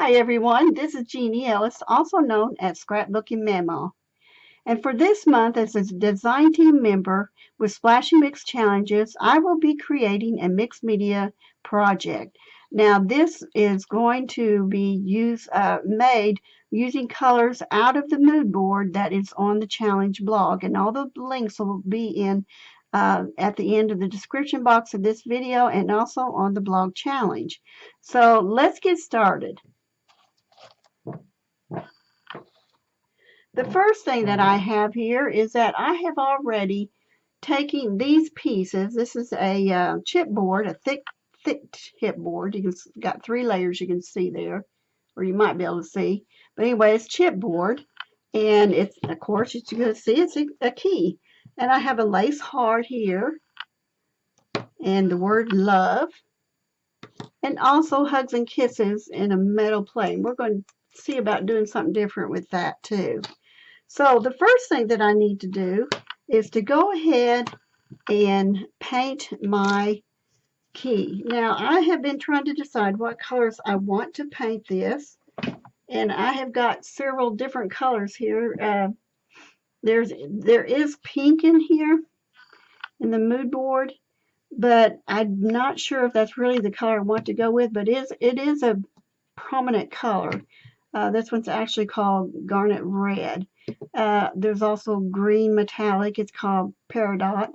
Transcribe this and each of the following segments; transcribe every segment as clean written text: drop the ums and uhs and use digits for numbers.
Hi everyone, this is Jeannie Ellis, also known as Scrapbooking Mama. And for this month, as a design team member with Splashy Mix Challenges, I will be creating a mixed media project. Now, this is going to be made using colors out of the mood board that is on the challenge blog, and all the links will be in at the end of the description box of this video and also on the blog challenge. So let's get started. The first thing that I have here is that I have already taken these pieces. This is a chipboard, a thick chipboard. It's got 3 layers you can see there, or you might be able to see. But anyway, it's chipboard, and it's, of course, as you can see, it's a key. And I have a lace heart here, and the word love, and also hugs and kisses in a metal plate. We're going to see about doing something different with that too. So the first thing that I need to do is to go ahead and paint my key. Now I have been trying to decide what colors I want to paint this, and I have got several different colors here. There is pink in here in the mood board, but I'm not sure if that's really the color I want to go with, but it is a prominent color. This one's actually called Garnet Red. There's also green metallic. It's called Peridot.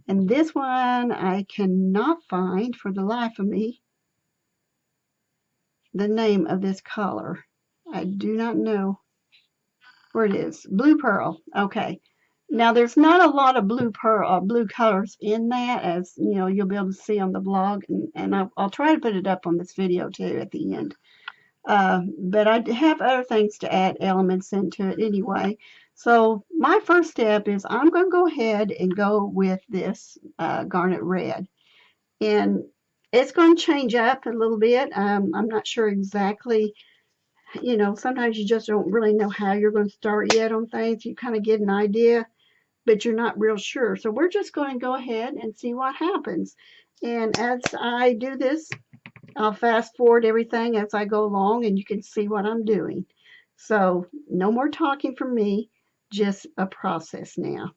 And this one I cannot find for the life of me the name of this color. I do not know where it is. Blue Pearl. Okay. Now there's not a lot of blue colors in that, as you know, you'll be able to see on the blog, and I'll try to put it up on this video too at the end. But I have other things to add elements into it anyway. So my first step is I'm going to go ahead and go with this Garnet Red. And it's going to change up a little bit. I'm not sure exactly, you know, sometimes you just don't really know how you're going to start yet on things. You kind of get an idea, but you're not real sure. So we're just going to go ahead and see what happens. And as I do this, I'll fast forward everything as I go along, and you can see what I'm doing. So no more talking from me, just a process now.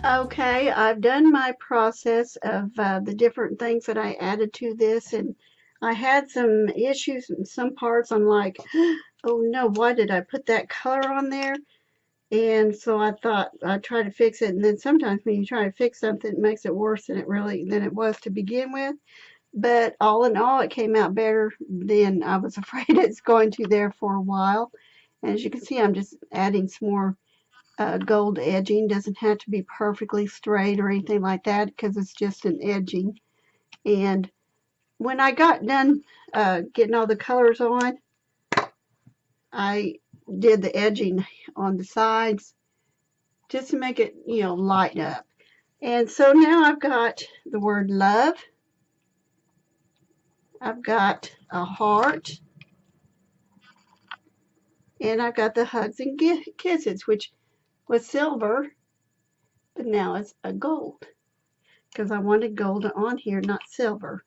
Okay, I've done my process of the different things that I added to this, and I had some issues in some parts. I'm like, oh no, why did I put that color on there? And so I thought I'd try to fix it, and then sometimes when you try to fix something, it makes it worse than it was to begin with. But all in all, it came out better than I was afraid it's going to there for a while. And as you can see, I'm just adding some more gold edging. Doesn't have to be perfectly straight or anything like that because it's just an edging. And when I got done getting all the colors on, I did the edging on the sides just to make it, you know, light up. And so now I've got the word love. I've got a heart. And I've got the hugs and kisses, which was silver, but now it's a gold because I wanted gold on here, not silver.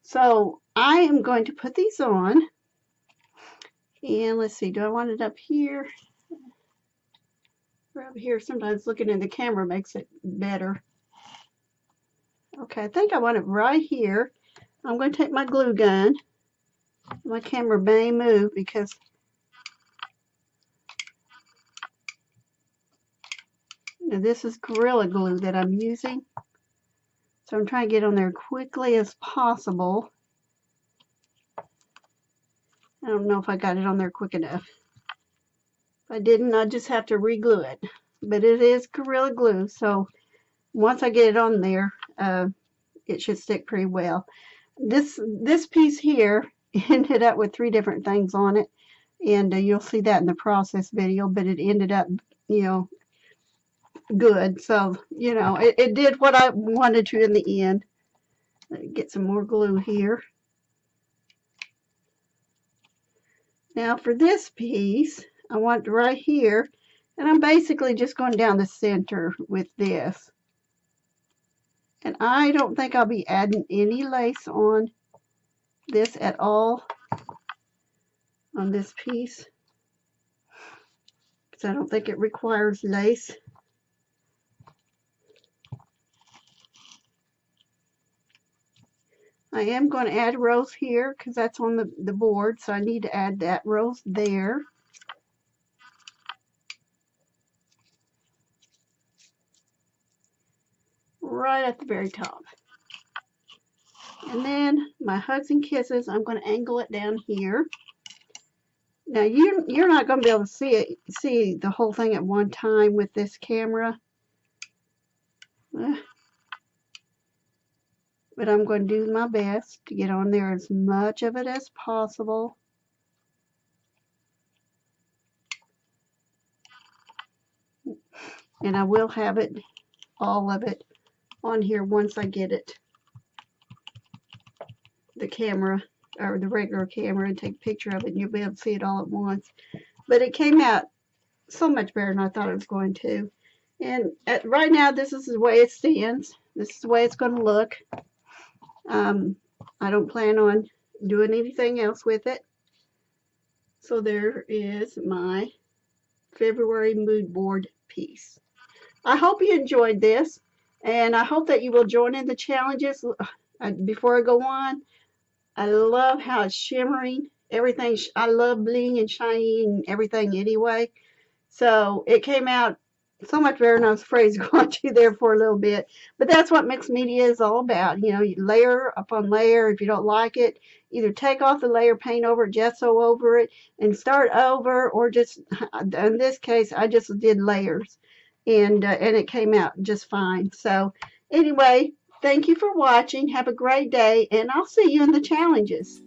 So I am going to put these on. And let's see, do I want it up here? Or up here? Sometimes looking in the camera makes it better. Okay, I think I want it right here. I'm going to take my glue gun. My camera may move because now this is Gorilla Glue that I'm using. So I'm trying to get on there quickly as possible. I don't know if I got it on there quick enough. If I didn't, I just have to re-glue it. But it is Gorilla Glue, so once I get it on there, it should stick pretty well. This piece here ended up with 3 different things on it, and you'll see that in the process video, but it ended up, you know, good. So, you know, it did what I wanted to in the end. Let me get some more glue here. Now for this piece, I want right here, and I'm basically just going down the center with this. And I don't think I'll be adding any lace on this at all on this piece because I don't think it requires lace. I am going to add a rose here because that's on the board, so I need to add that rose there. Right at the very top. And then my hugs and kisses, I'm going to angle it down here. Now you're not going to be able to see the whole thing at one time with this camera. But I'm going to do my best to get on there as much of it as possible. And I will have it, all of it, on here once I get it, the camera, or the regular camera, and take a picture of it, and you'll be able to see it all at once. But it came out so much better than I thought it was going to. And right now, this is the way it stands. This is the way it's going to look. I don't plan on doing anything else with it. So there is my February mood board piece. I hope you enjoyed this, and I hope that you will join in the challenges. Before I go on, I love how it's shimmering. Everything, I love bling and shiny and everything anyway. So it came out so much better than I was afraid it was going to there for a little bit. But that's what mixed media is all about. You know, you layer upon layer. If you don't like it, either take off the layer, paint over it, gesso over it, and start over, or just, in this case, I just did layers. And it came out just fine. So anyway, thank you for watching. Have a great day, and I'll see you in the challenges.